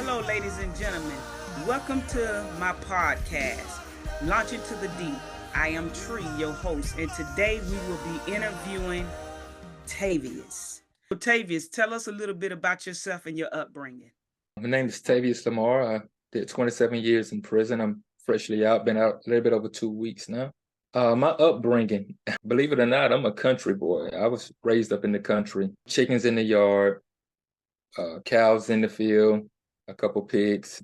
Hello, ladies and gentlemen. Welcome to my podcast, Launch Into the Deep. I am Tree, your host, and today we will be interviewing Jatavius. Jatavius, tell us a little bit about yourself and your upbringing. My name is Jatavius Lamar. I did 27 years in prison. I'm freshly out, been out a little bit over 2 weeks now. My upbringing, believe it or not, I'm a country boy. I was raised up in the country, chickens in the yard, cows in the field, a couple pigs.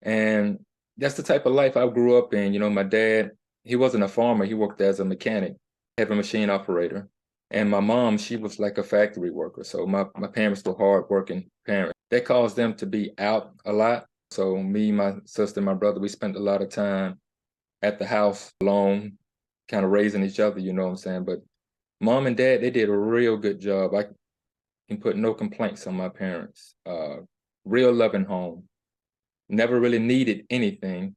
And that's the type of life I grew up in. You know, my dad, he wasn't a farmer. He worked as a mechanic, heavy machine operator. And my mom, she was like a factory worker. So my parents were hardworking parents. That caused them to be out a lot. So me, my sister, my brother, we spent a lot of time at the house alone, kind of raising each other, you know what I'm saying? But mom and dad, they did a real good job. I can put no complaints on my parents. Real loving home. Never really needed anything.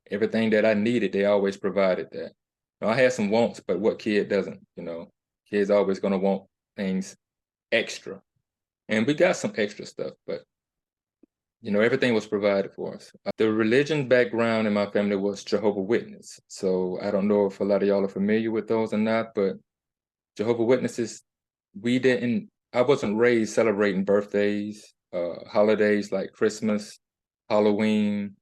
Everything that I needed, they always provided that. Now, I had some wants, but what kid doesn't, you know? Kids always going to want things extra. And we got some extra stuff, but, you know, everything was provided for us. The religion background in my family was Jehovah's Witness. So I don't know if a lot of y'all are familiar with those or not, but Jehovah's Witnesses, I wasn't raised celebrating birthdays, holidays like Christmas, Halloween.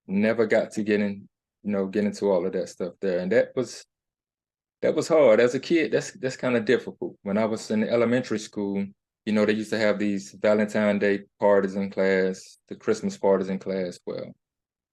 Never got to get into all of that stuff there. And that was hard. As a kid, that's kind of difficult. When I was in elementary school, you know, they used to have these Valentine's Day parties in class, the Christmas parties in class. Well,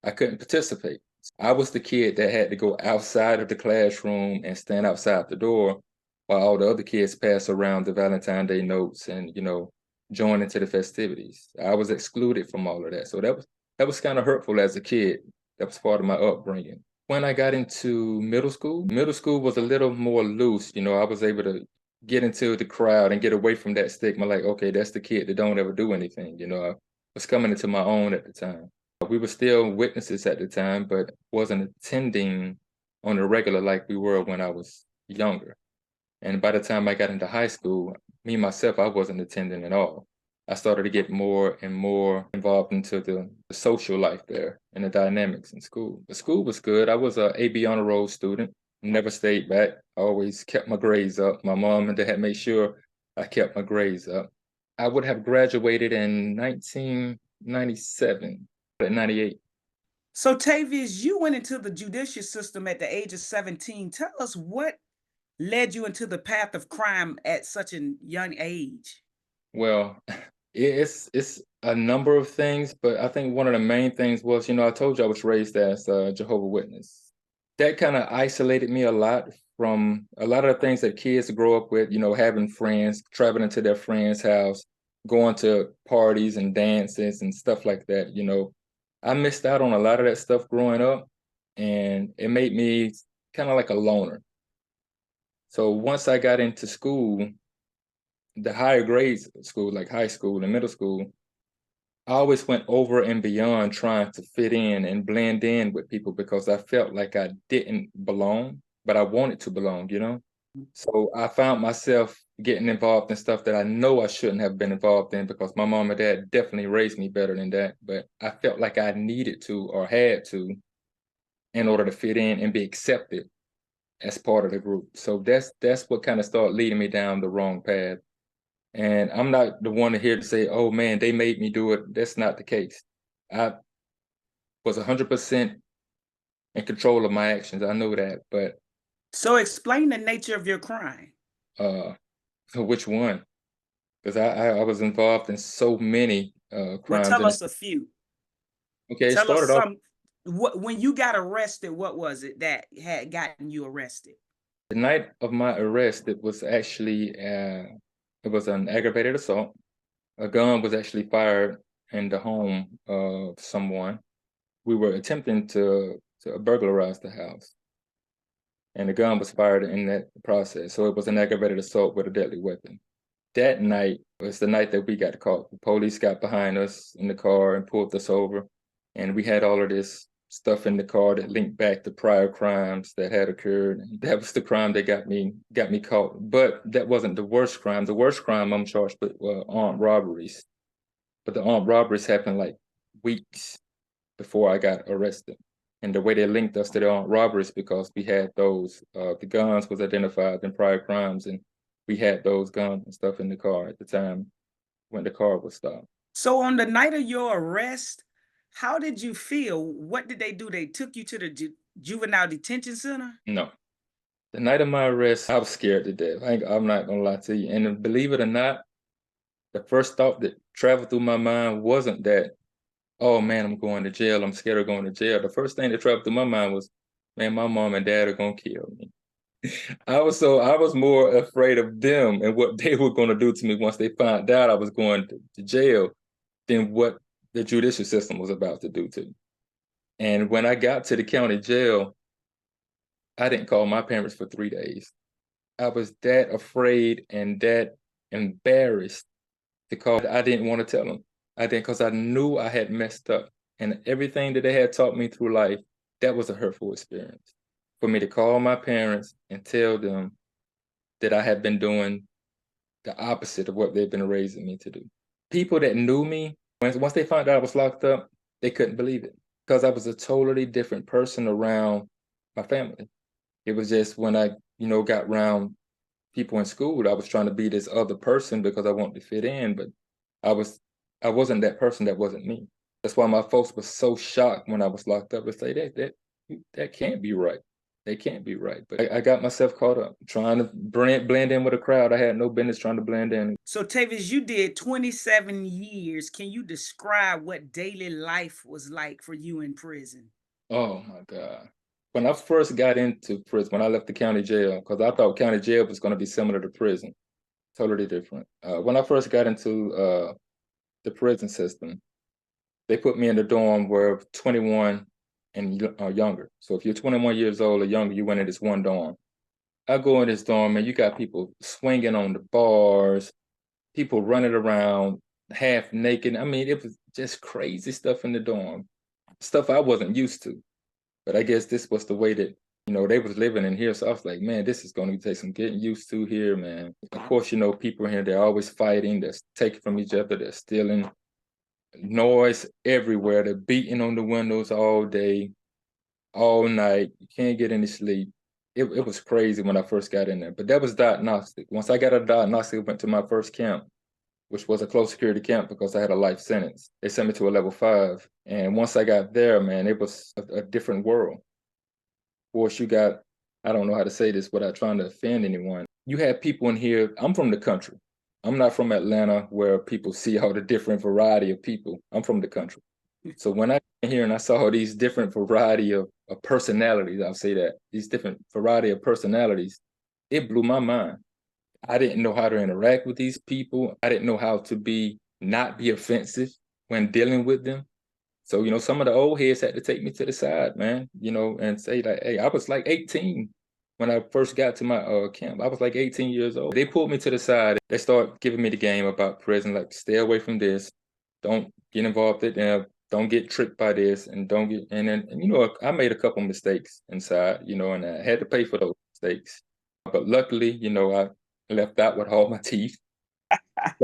I couldn't participate. I was the kid that had to go outside of the classroom and stand outside the door while all the other kids pass around the Valentine's Day notes and, you know, join into the festivities. I was excluded from all of that. So that was kind of hurtful as a kid. That was part of my upbringing. When I got into middle school was a little more loose. You know, I was able to get into the crowd and get away from that stigma. Like, okay, that's the kid that don't ever do anything. You know, I was coming into my own at the time. We were still witnesses at the time, but wasn't attending on a regular like we were when I was younger. And by the time I got into high school, me, myself, I wasn't attending at all. I started to get more and more involved into the social life there and the dynamics in school. The school was good. I was a AB honor roll student, never stayed back. I always kept my grades up. My mom and dad made sure I kept my grades up. I would have graduated in 1997, at 98. So, Tavius, you went into the judicial system at the age of 17. Tell us what led you into the path of crime at such a young age. Well, it's a number of things, but I think one of the main things was, you know, I told you I was raised as a Jehovah's Witness. That kind of isolated me a lot from a lot of the things that kids grow up with, you know, having friends, traveling to their friend's house, going to parties and dances and stuff like that. You know, I missed out on a lot of that stuff growing up, and it made me kind of like a loner. So once I got into school, the higher grades of school, like high school and middle school, I always went over and beyond trying to fit in and blend in with people because I felt like I didn't belong, but I wanted to belong, you know? So I found myself getting involved in stuff that I know I shouldn't have been involved in because my mom and dad definitely raised me better than that, but I felt like I needed to or had to in order to fit in and be accepted as part of the group. So that's what kind of started leading me down the wrong path. And I'm not the one here to say, oh man, they made me do it. That's not the case. I was 100% in control of my actions. I know that, but So, explain the nature of your crime. which one? Because I was involved in so many Well, crimes. tell us a few. Okay, it Tell us started off some. When you got arrested, what was it that had gotten you arrested? the night of my arrest. It was actually it was an aggravated assault. A gun was actually fired in the home of someone. We were attempting to burglarize the house, and the gun was fired in that process. So it was an aggravated assault with a deadly weapon. That night was the night that we got caught. The police got behind us in the car and pulled us over, and we had all of this stuff in the car that linked back to prior crimes that had occurred. And that was the crime that got me caught. But that wasn't the worst crime. The worst crime I'm charged with were armed robberies. But the armed robberies happened like weeks before I got arrested. And the way they linked us to the armed robberies, because we had those, the guns was identified in prior crimes, and we had those guns and stuff in the car at the time when the car was stopped. So on the night of your arrest, how did you feel? What did they do? They took you to the juvenile detention center? No. The night of my arrest, I was scared to death. I'm not gonna lie to you. And believe it or not, the first thought that traveled through my mind wasn't that, oh man, I'm going to jail. I'm scared of going to jail. The first thing that traveled through my mind was, man, my mom and dad are gonna kill me. I was more afraid of them and what they were gonna do to me once they found out I was going to jail than what the judicial system was about to do to me. And when I got to the county jail, I didn't call my parents for 3 days. I was that afraid and that embarrassed to call. I didn't want to tell them. I didn't, because I knew I had messed up. And everything that they had taught me through life, that was a hurtful experience. For me to call my parents and tell them that I had been doing the opposite of what they've been raising me to do. People that knew me, once they found out I was locked up, they couldn't believe it, because I was a totally different person around my family. It was just when I, got around people in school, I was trying to be this other person because I wanted to fit in, but I wasn't that person. That wasn't me. That's why my folks were so shocked when I was locked up. They say that can't be right. They can't be right. But I got myself caught up trying to blend in with a crowd. I had no business trying to blend in. So Tavius, you did 27 years. Can you describe what daily life was like for you in prison? Oh my God. When I first got into prison, when I left the county jail, because I thought county jail was going to be similar to prison, totally different. When I first got into the prison system, they put me in the dorm where 21 and younger. So if you're 21 years old or younger, you went in this one dorm. I go in this dorm and you got people swinging on the bars, people running around half naked. I mean, it was just crazy stuff in the dorm, stuff I wasn't used to. But I guess this was the way that, they was living in here. So I was like, man, this is going to take some getting used to here, man. Of course, people in here, they're always fighting. They're taking from each other. They're stealing. Noise everywhere. They're beating on the windows all day, all night. You can't get any sleep. It was crazy when I first got in there. But that was diagnostic. Once I got a diagnostic, I went to my first camp, which was a close security camp because I had a life sentence. They sent me to a level 5. And once I got there, man, it was a different world. Of course, you got, I don't know how to say this without trying to offend anyone. You had people in here, I'm from the country. I'm not from Atlanta where people see all the different variety of people. I'm from the country. So when I came here and I saw these different variety of personalities, I'll say that, these different variety of personalities, it blew my mind. I didn't know how to interact with these people. I didn't know how to not be offensive when dealing with them. So, some of the old heads had to take me to the side, man, and say like, hey, I was like 18 when I first got to my camp. I was like 18 years old. They pulled me to the side. They started giving me the game about prison, like stay away from this. Don't get involved in them. Don't get tricked by this, and don't get, and then, I made a couple mistakes inside, and I had to pay for those mistakes. But luckily, I left out with all my teeth,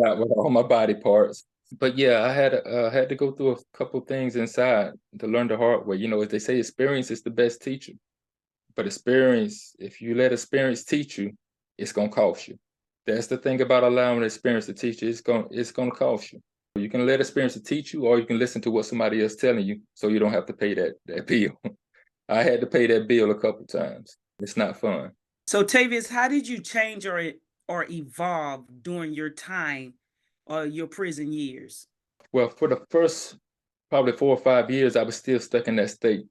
out with all my body parts. But yeah, I had to go through a couple things inside to learn the hard way. As they say, experience is the best teacher. But experience, if you let experience teach you, it's gonna cost you. That's the thing about allowing experience to teach you. It's gonna cost you. You can let experience to teach you, or you can listen to what somebody else telling you, so you don't have to pay that bill. I had to pay that bill a couple times. It's not fun. So Tavius, how did you change or evolve during your time or your prison years? Well, for the first probably 4 or 5 years, I was still stuck in that state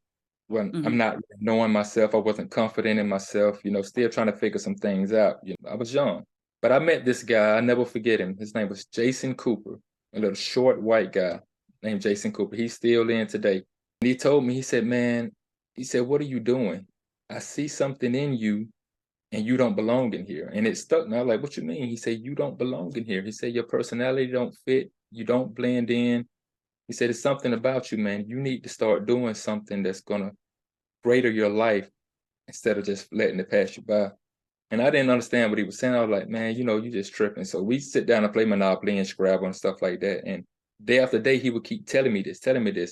when I'm not really knowing myself. I wasn't confident in myself, still trying to figure some things out. I was young. But I met this guy, I never forget him. His name was Jason Cooper, a little short white guy named Jason Cooper. He's still in today. And he told me, he said, man, what are you doing? I see something in you and you don't belong in here. And it stuck me. I was like, what you mean? He said, you don't belong in here. He said, your personality don't fit. You don't blend in. He said, it's something about you, man. You need to start doing something that's going to greater your life instead of just letting it pass you by. And I didn't understand what he was saying. I was like, man, you just tripping. So we sit down and play Monopoly and Scrabble and stuff like that. And day after day, he would keep telling me this.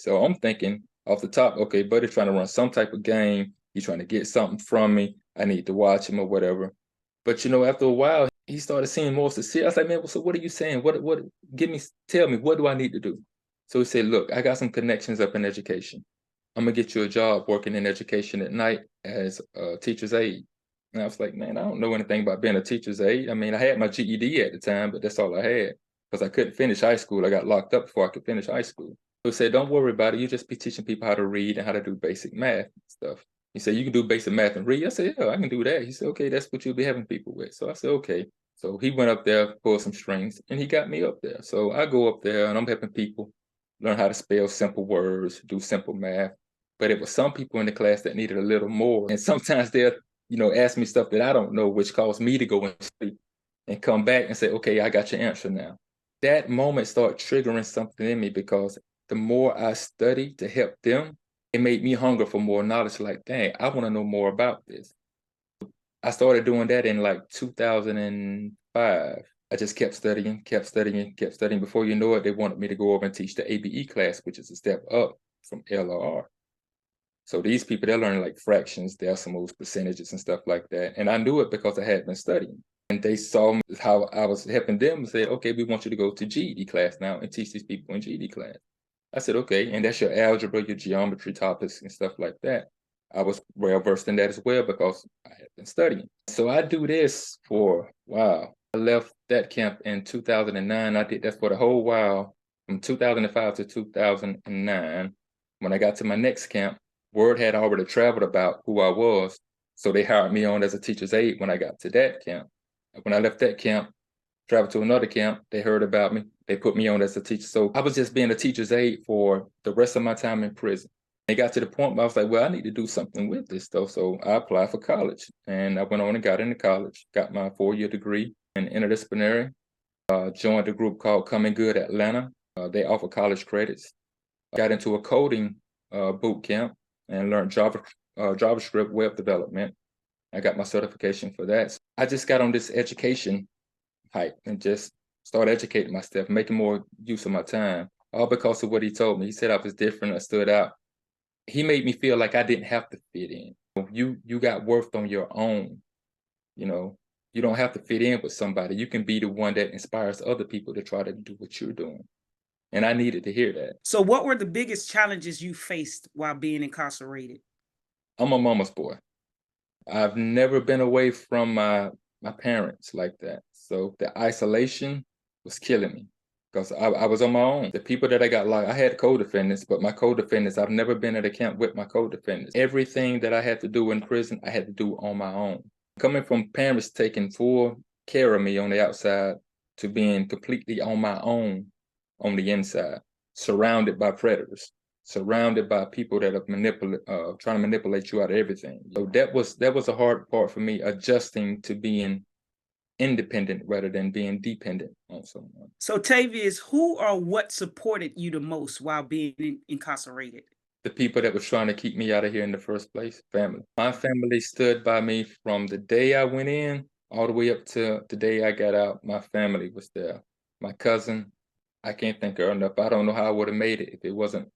So I'm thinking off the top, okay, buddy's trying to run some type of game. He's trying to get something from me. I need to watch him or whatever. But, after a while, he started seeing more sincere. I was like, man, so what are you saying? Tell me, what do I need to do? So he said, look, I got some connections up in education. I'm going to get you a job working in education at night as a teacher's aide. And I was like, man, I don't know anything about being a teacher's aide. I mean, I had my GED at the time, but that's all I had because I couldn't finish high school. I got locked up before I could finish high school. So he said, don't worry about it. You just be teaching people how to read and how to do basic math and stuff. He said, you can do basic math and read. I said, yeah, I can do that. He said, okay, that's what you'll be having people with. So I said, okay. So he went up there, pulled some strings, and he got me up there. So I go up there and I'm helping people learn how to spell simple words, do simple math. But it was some people in the class that needed a little more. And sometimes they'll, ask me stuff that I don't know, which caused me to go and sleep and come back and say, okay, I got your answer now. That moment started triggering something in me because the more I studied to help them, it made me hunger for more knowledge. Like, dang, I want to know more about this. I started doing that in like 2005. I just kept studying. Before you know it, they wanted me to go over and teach the ABE class, which is a step up from LRR. So these people, they're learning like fractions, decimals, percentages, and stuff like that. And I knew it because I had been studying. And they saw how I was helping them and said, okay, we want you to go to GED class now and teach these people in GED class. I said, okay, and that's your algebra, your geometry topics and stuff like that. I was well versed in that as well because I had been studying. So I do this for, wow. I left that camp in 2009. I did that for the whole while, from 2005 to 2009. When I got to my next camp, word had already traveled about who I was. So they hired me on as a teacher's aide when I got to that camp. When I left that camp, traveled to another camp, they heard about me. They put me on as a teacher. So I was just being a teacher's aide for the rest of my time in prison. It got to the point where I was like, well, I need to do something with this though. So I applied for college and I went on and got into college, got my 4-year degree in interdisciplinary, joined a group called Coming Good Atlanta. They offer college credits. Got into a coding boot camp and learned JavaScript web development. I got my certification for that. So I just got on this education hype and just started educating myself, making more use of my time, all because of what he told me. He said I was different, I stood out. He made me feel like I didn't have to fit in. You got worth on your own. You don't have to fit in with somebody. You can be the one that inspires other people to try to do what you're doing. And I needed to hear that. So what were the biggest challenges you faced while being incarcerated? I'm a mama's boy. I've never been away from my parents like that. So the isolation was killing me because I was on my own. The people that I got locked, I had co-defendants, but my co-defendants, I've never been at a camp with my co-defendants. Everything that I had to do in prison, I had to do on my own. Coming from parents taking full care of me on the outside to being completely on my own on the inside, surrounded by predators, surrounded by people that are trying to manipulate you out of everything. So that was a hard part for me, adjusting to being independent rather than being dependent on someone. So Tavius, who or what supported you the most while being incarcerated? The people that was trying to keep me out of here in the first place, family. My family stood by me from the day I went in all the way up to the day I got out. My family was there. My cousin, I can't thank her enough. I don't know how I would have made it if it wasn't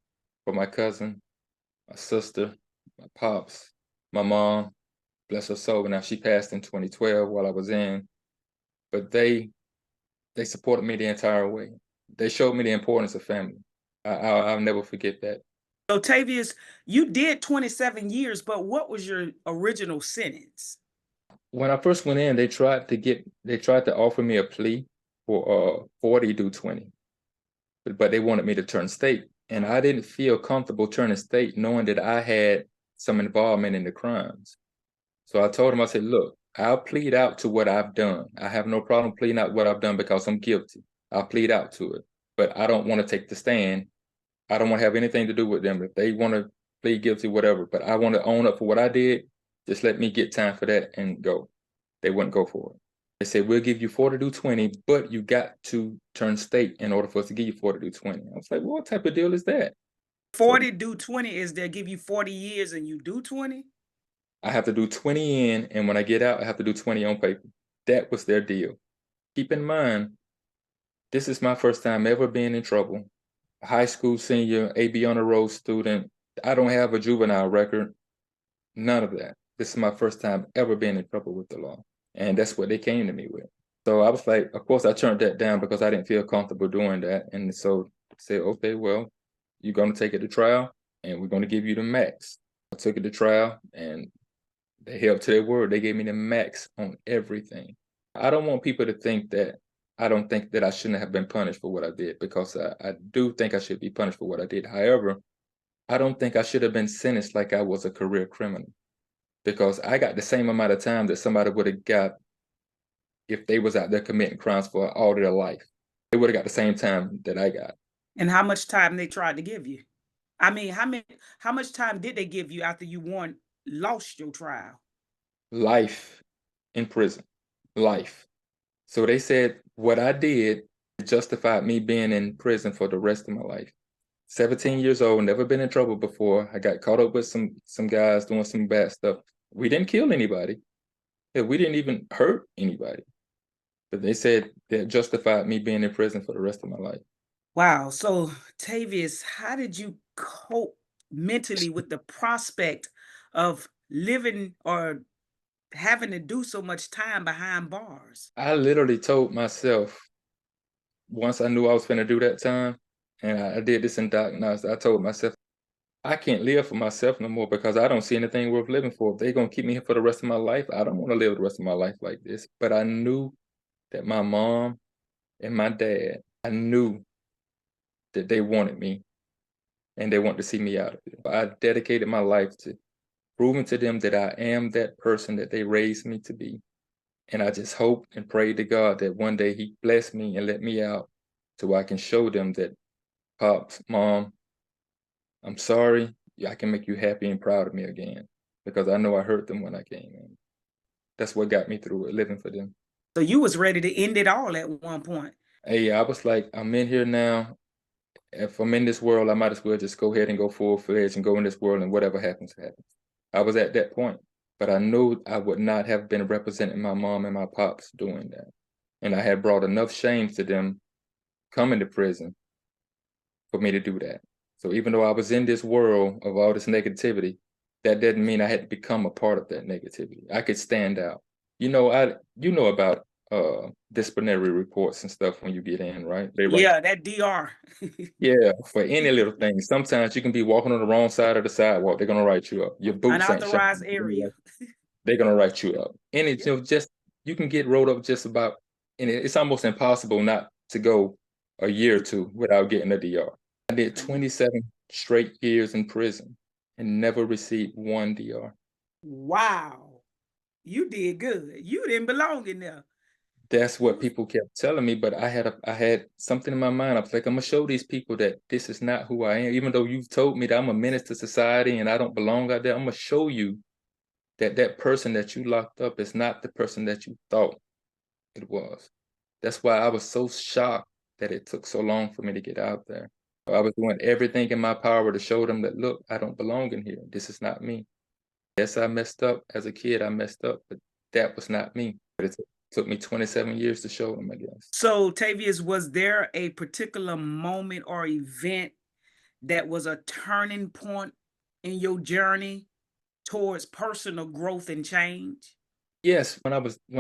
for my cousin, my sister, my pops, my mom, bless her soul. Now she passed in 2012 while I was in, but they supported me the entire way. They showed me the importance of family. I'll never forget that. So Tavius, you did 27 years, but what was your original sentence? When I first went in, they tried to offer me a plea for 40 to 20, but they wanted me to turn state. And I didn't feel comfortable turning state knowing that I had some involvement in the crimes. So I told him, I said, look, I'll plead out to what I've done. I have no problem pleading out what I've done because I'm guilty. I'll plead out to it, but I don't want to take the stand. I don't want to have anything to do with them. If they want to plead guilty, whatever, but I want to own up for what I did. Just let me get time for that and go. They wouldn't go for it. They said, we'll give you 40 to 20, but you got to turn state in order for us to give you 40 to 20. I was like, well, what type of deal is that? 40 do 20 is they give you 40 years and you do 20? I have to do 20 in, and when I get out, I have to do 20 on paper. That was their deal. Keep in mind, this is my first time ever being in trouble. high school senior, AB on the road student. I don't have a juvenile record. None of that. This is my first time ever being in trouble with the law. And that's what they came to me with. So I was like, of course, I turned that down because I didn't feel comfortable doing that. And so I said, okay, well, you're going to take it to trial and we're going to give you the max. I took it to trial and they held to their word. They gave me the max on everything. I don't want people to think that I don't think that I shouldn't have been punished for what I did, because I do think I should be punished for what I did. However, I don't think I should have been sentenced like I was a career criminal, because I got the same amount of time that somebody would have got if they was out there committing crimes for all their life. They would have got the same time that I got. And how much time they tried to give you? I mean, how much time did they give you after you lost your trial? Life in prison. Life. So they said what I did justified me being in prison for the rest of my life. 17 years old, never been in trouble before. I got caught up with some guys doing some bad stuff. We didn't kill anybody. We didn't even hurt anybody. But they said that justified me being in prison for the rest of my life. Wow. So, Tavius, how did you cope mentally with the prospect of living or having to do so much time behind bars? I literally told myself, once I knew I was going to do that time, and I did this in diagnosis, I told myself, I can't live for myself no more, because I don't see anything worth living for. If they're going to keep me here for the rest of my life, I don't want to live the rest of my life like this. But I knew that my mom and my dad, I knew that they wanted me and they wanted to see me out of it. I dedicated my life to proving to them that I am that person that they raised me to be. And I just hope and pray to God that one day he bless me and let me out so I can show them that, Pops, Mom, I'm sorry. I can make you happy and proud of me again, because I know I hurt them when I came in. That's what got me through it, living for them. So you was ready to end it all at one point. Hey, I was like, I'm in here now. If I'm in this world, I might as well just go ahead and go full-fledged and go in this world, and whatever happens, happens. I was at that point, but I knew I would not have been representing my mom and my pops doing that. And I had brought enough shame to them coming to prison for me to do that. So even though I was in this world of all this negativity, that didn't mean I had to become a part of that negativity. I could stand out. You know about disciplinary reports and stuff when you get in, right? They write, Yeah, that DR. yeah, for any little thing. Sometimes you can be walking on the wrong side of the sidewalk. They're gonna write you up. Your boots ain't shiny. Unauthorized area. They're gonna write you up. And it's, just, you can get rolled up just about, and it's almost impossible not to go a year or two without getting a DR. I did 27 straight years in prison and never received one DR. Wow. You did good. You didn't belong in there. That's what people kept telling me, but I had something in my mind. I was like, I'm gonna show these people that this is not who I am. Even though you've told me that I'm a menace to society and I don't belong out there, I'm gonna show you that that person that you locked up is not the person that you thought it was. That's why I was so shocked that it took so long for me to get out there. I was doing everything in my power to show them that, look, I don't belong in here. This is not me. Yes, I messed up. As a kid, I messed up, but that was not me. But it took me 27 years to show them, I guess. So, Tavius, was there a particular moment or event that was a turning point in your journey towards personal growth and change? Yes, when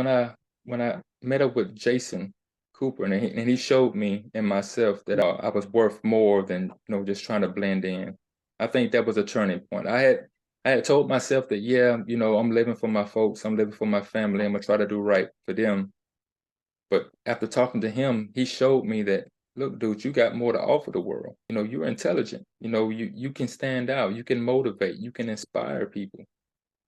I met up with Jason Cooper, and he showed me and myself that I was worth more than just trying to blend in. I think that was a turning point. I had told myself that, yeah, I'm living for my folks, I'm living for my family, I'm gonna try to do right for them. But after talking to him, he showed me that, look, dude, you got more to offer the world. You're intelligent. You can stand out, you can motivate, you can inspire people.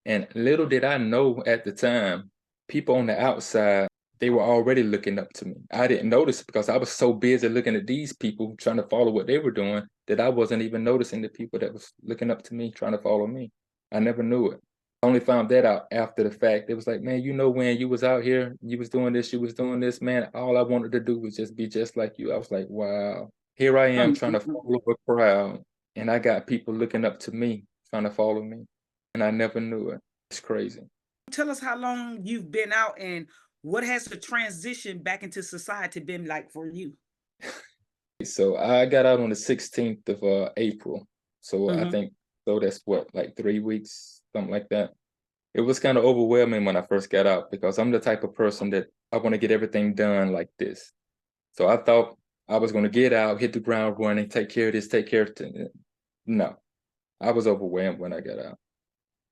And little did I know at the time, people on the outside, they were already looking up to me. I didn't notice it because I was so busy looking at these people trying to follow what they were doing that I wasn't even noticing the people that was looking up to me, trying to follow me. I never knew it. I only found that out after the fact. It was like, man, when you was out here, you was doing this, man, all I wanted to do was just be just like you. I was like, wow, here I am trying to follow a crowd, and I got people looking up to me, trying to follow me. And I never knew it. It's crazy. Tell us how long you've been out and what has the transition back into society been like for you? So I got out on the 16th of April. So I Mm-hmm. think, so that's what, like 3 weeks, something like that. It was kind of overwhelming when I first got out because I'm the type of person that I want to get everything done like this. So I thought I was going to get out, hit the ground running, take care of this, take care of it. No, I was overwhelmed when I got out.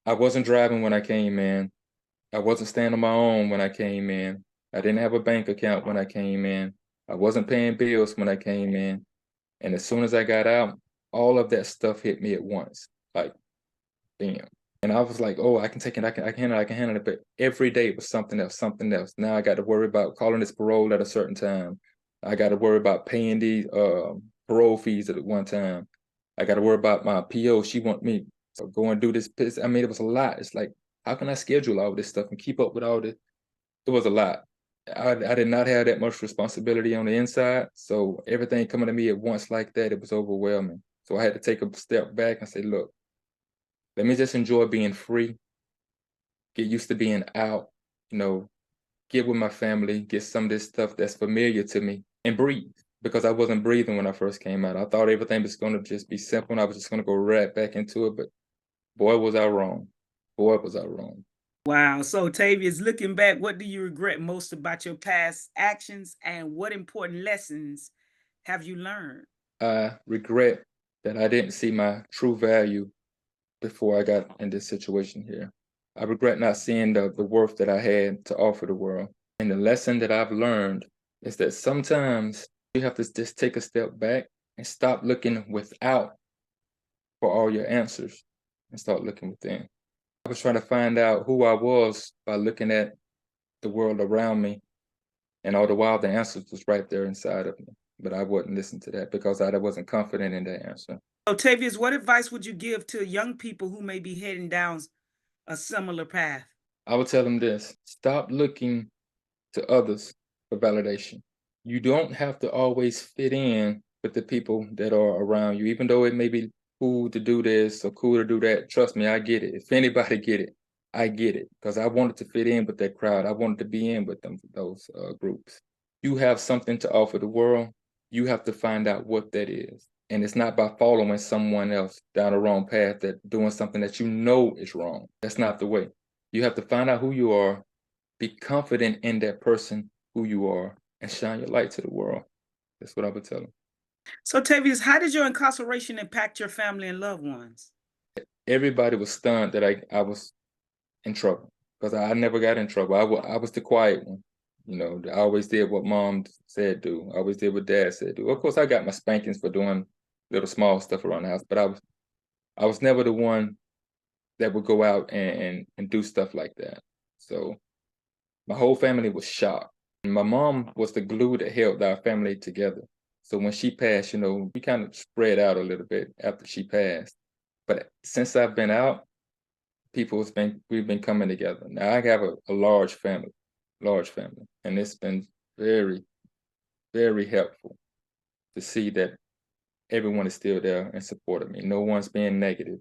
I wasn't driving when I came in. I wasn't staying on my own when I came in. I didn't have a bank account when I came in. I wasn't paying bills when I came in. And as soon as I got out, all of that stuff hit me at once. Like, bam. And I was like, oh, I can take it, I can handle it. But every day it was something else, something else. Now I got to worry about calling this parole at a certain time. I got to worry about paying these parole fees at one time. I got to worry about my PO. She want me to go and do this. I mean, it was a lot. It's like, how can I schedule all this stuff and keep up with all this? It was a lot. I did not have that much responsibility on the inside. So everything coming to me at once like that, it was overwhelming. So I had to take a step back and say, look, let me just enjoy being free, get used to being out, get with my family, get some of this stuff that's familiar to me, and breathe. Because I wasn't breathing when I first came out. I thought everything was going to just be simple and I was just going to go right back into it. But boy, was I wrong. Boy, was I wrong. Wow. So, Tavius, looking back, what do you regret most about your past actions and what important lessons have you learned? I regret that I didn't see my true value before I got in this situation here. I regret not seeing the worth that I had to offer the world. And the lesson that I've learned is that sometimes you have to just take a step back and stop looking without for all your answers and start looking within. I was trying to find out who I was by looking at the world around me, and all the while the answers was right there inside of me. But I wouldn't listen to that because I wasn't confident in that answer. So, Tavius, what advice would you give to young people who may be heading down a similar path? I would tell them this: stop looking to others for validation. You don't have to always fit in with the people that are around you, even though it may be cool to do this or cool to do that. Trust me, I get it. If anybody get it, I get it because I wanted to fit in with that crowd. I wanted to be in with them, those groups. You have something to offer the world. You have to find out what that is. And it's not by following someone else down the wrong path, that doing something that you know is wrong. That's not the way. You have to find out who you are, be confident in that person, who you are, and shine your light to the world. That's what I would tell them. So, Tavius, how did your incarceration impact your family and loved ones? Everybody was stunned that I was in trouble because I never got in trouble. I was the quiet one. I always did what mom said do. I always did what dad said do. Of course, I got my spankings for doing little small stuff around the house, but I was never the one that would go out and do stuff like that. So my whole family was shocked. My mom was the glue that held our family together. So when she passed, we kind of spread out a little bit after she passed. But since I've been out, we've been coming together. Now I have a large family, and it's been very, very helpful to see that everyone is still there and supporting me. No one's being negative.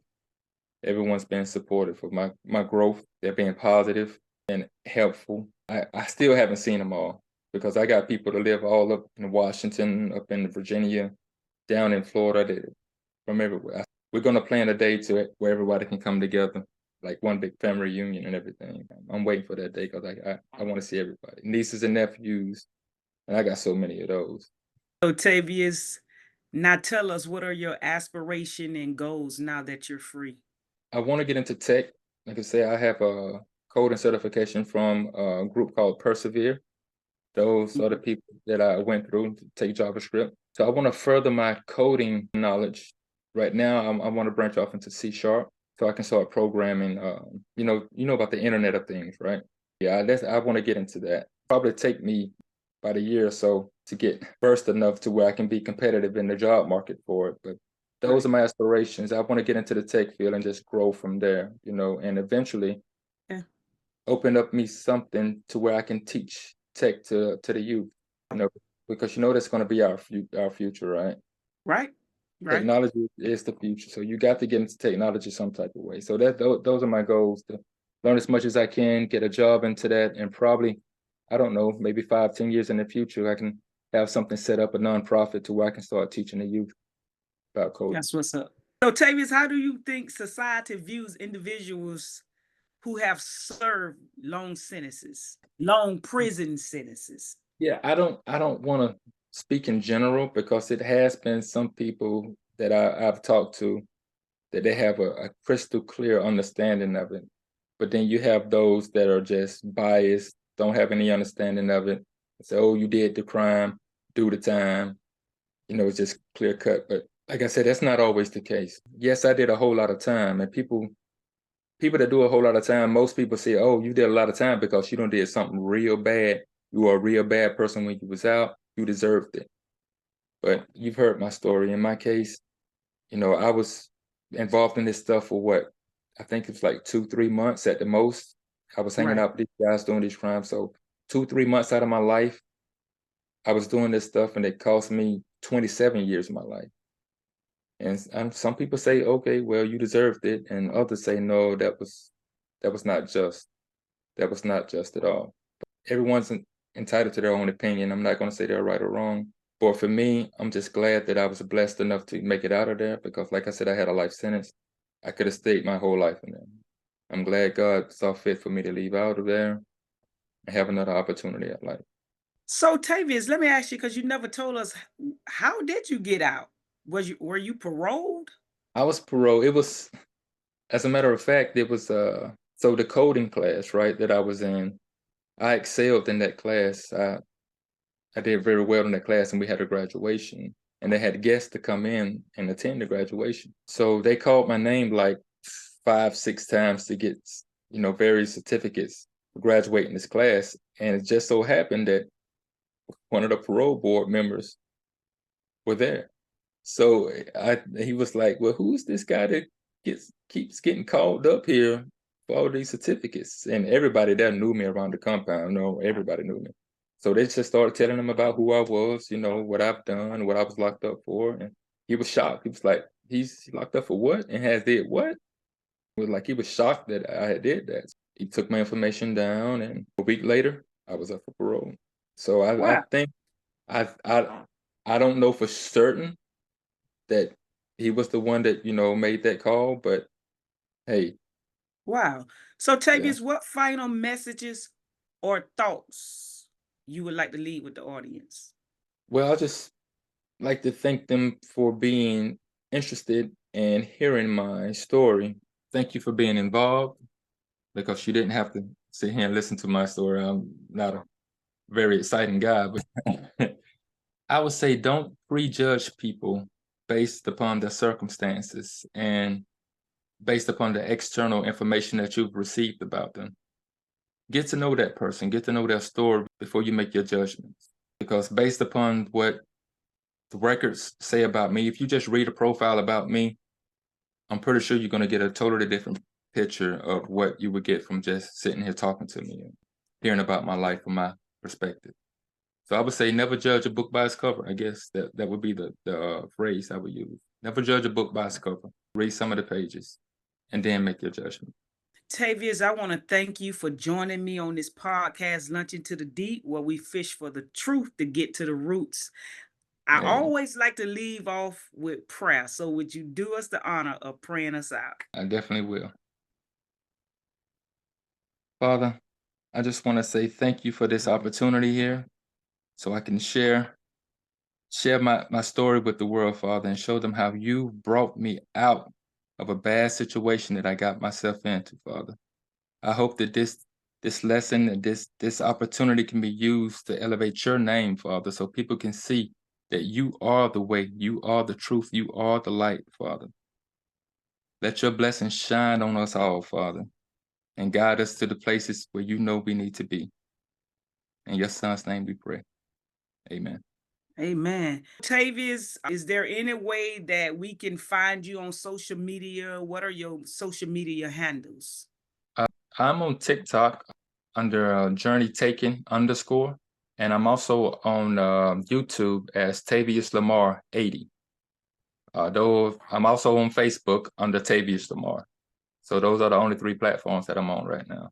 Everyone's been supportive of my growth. They're being positive and helpful. I still haven't seen them all because I got people that live all up in Washington, up in Virginia, down in Florida, from everywhere. We're going to plan a day where everybody can come together, like one big family reunion and everything. I'm waiting for that day because I want to see everybody. Nieces and nephews, and I got so many of those. So, Tavius, now tell us, what are your aspirations and goals now that you're free? I want to get into tech. Like I say, I have a coding certification from a group called Persevere. Those are the people that I went through to take JavaScript. So I want to further my coding knowledge. Right now, I want to branch off into C# so I can start programming. You know about the Internet of Things, right? Yeah, I want to get into that. Probably take me about a year or so to get versed enough to where I can be competitive in the job market for it. But those are my aspirations. I want to get into the tech field and just grow from there, and eventually open up me something to where I can teach tech to the youth, because that's going to be our future, right? Right. Technology is the future, so you got to get into technology some type of way. So those are my goals: to learn as much as I can, get a job into that, and probably, I don't know, maybe 5-10 years in the future, I can have something set up, a nonprofit, to where I can start teaching the youth about coding. That's what's up. So, Tavius, how do you think society views individuals who have served long sentences, long prison sentences? Yeah, I don't want to speak in general, because it has been some people that I've talked to that they have a crystal clear understanding of it. But then you have those that are just biased, don't have any understanding of it. Say, oh, you did the crime, do the time. It's just clear cut. But like I said, that's not always the case. Yes, I did a whole lot of time, and people that do a whole lot of time, most people say, oh, you did a lot of time because you done did something real bad. You were a real bad person when you was out. You deserved it. But you've heard my story. In my case, I was involved in this stuff for what? I think it's like 2-3 months at the most. I was hanging Right. out with these guys doing these crimes. So 2-3 months out of my life, I was doing this stuff, and it cost me 27 years of my life. And some people say, okay, well, you deserved it. And others say, no, that was not just. That was not just at all. Everyone's entitled to their own opinion. I'm not going to say they're right or wrong. But for me, I'm just glad that I was blessed enough to make it out of there, because like I said, I had a life sentence. I could have stayed my whole life in there. I'm glad God saw fit for me to leave out of there and have another opportunity at life. So, Tavius, let me ask you, because you never told us, how did you get out? Were you paroled? I was paroled. It was, as a matter of fact, it was so the coding class, right, that I was in, I excelled in that class. I did very well in that class, and we had a graduation, and they had guests to come in and attend the graduation. So they called my name like 5-6 times to get, various certificates for graduating this class. And it just so happened that one of the parole board members were there. So he was like, well, who's this guy that keeps getting called up here for all these certificates? And everybody there knew me around the compound. No, everybody knew me. So they just started telling him about who I was, what I've done, what I was locked up for. And he was shocked. He was like, he's locked up for what? And has did what? He was shocked that I had did that. He took my information down, and a week later, I was up for parole. So I Wow. think I don't know for certain that he was the one that, made that call, but hey. Wow. So, Yeah. Tavius, what final messages or thoughts you would like to leave with the audience? Well, I just like to thank them for being interested and hearing my story. Thank you for being involved, because you didn't have to sit here and listen to my story. I'm not a very exciting guy, but I would say don't prejudge people based upon their circumstances and based upon the external information that you've received about them. Get to know that person, get to know their story before you make your judgments. Because based upon what the records say about me, if you just read a profile about me, I'm pretty sure you're going to get a totally different picture of what you would get from just sitting here talking to me and hearing about my life from my perspective. So I would say never judge a book by its cover. I guess that would be the phrase I would use. Never judge a book by its cover. Read some of the pages and then make your judgment. Tavius, I want to thank you for joining me on this podcast, Lunching to the Deep, where we fish for the truth to get to the roots. I Amen. always like to leave off with prayer. So would you do us the honor of praying us out? I definitely will. Father, I just want to say thank you for this opportunity here, so I can share my story with the world, Father, and show them how you brought me out of a bad situation that I got myself into, Father. I hope that this lesson and this opportunity can be used to elevate your name, Father, so people can see that you are the way, you are the truth, you are the light, Father. Let your blessings shine on us all, Father, and guide us to the places where you know we need to be. In your son's name we pray. Amen. Amen. Tavius, is there any way that we can find you on social media? What are your social media handles? I'm on TikTok under Journey Taken _, and I'm also on YouTube as Tavius Lamar 80. Though I'm also on Facebook under Tavius Lamar. So those are the only 3 platforms that I'm on right now.